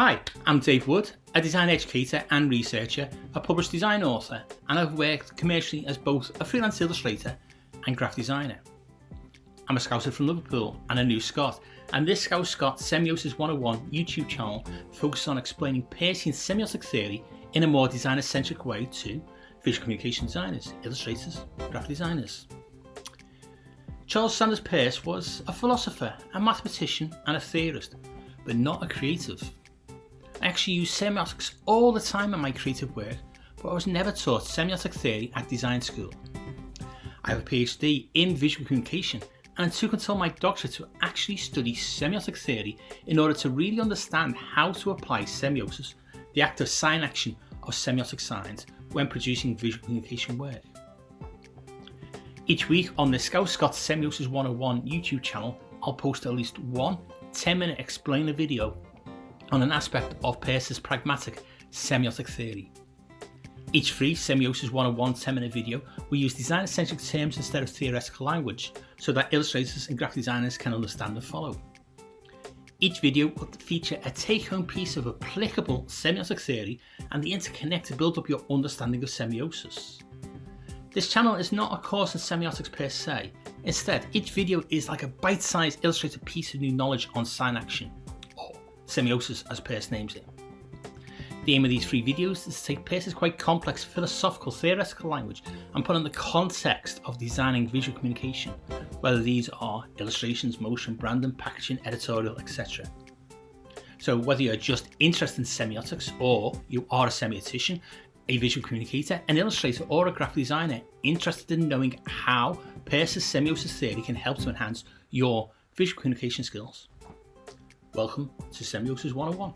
Hi, I'm Dave Wood, a design educator and researcher, a published design author, and I've worked commercially as both a freelance illustrator and graphic designer. I'm a Scouser from Liverpool and a new Scot, and this Scouse Scot Semiosis 101 YouTube channel focuses on explaining Peircean semiotic theory in a more designer-centric way to visual communication designers, illustrators, graphic designers. Charles Sanders Peirce was a philosopher, a mathematician and a theorist, but not a creative. I actually use semiotics all the time in my creative work, but I was never taught semiotic theory at design school. I have a PhD in visual communication, and it took until my doctorate to actually study semiotic theory in order to really understand how to apply semiosis, the active sign action of semiotic signs, when producing visual communication work. Each week on the Scouse Scot Semiosis 101 YouTube channel, I'll post at least one 10-minute explainer video on an aspect of Peirce's pragmatic semiotic theory. Each free Semiosis 101 10-minute video will use designer-centric terms instead of theoretical language so that illustrators and graphic designers can understand and follow. Each video will feature a take-home piece of applicable semiotic theory and the interconnect to build up your understanding of semiosis. This channel is not a course in semiotics per se. Instead, each video is like a bite-sized illustrated piece of new knowledge on sign action, or semiosis as Peirce names it. The aim of these free videos is to take Peirce's quite complex philosophical theoretical language and put it in the context of designing visual communication, whether these are illustrations, motion, branding, packaging, editorial, etc. So whether you're just interested in semiotics or you are a semiotician, a visual communicator, an illustrator or a graphic designer interested in knowing how Peirce's semiosis theory can help to enhance your visual communication skills, welcome to Semiosis 101.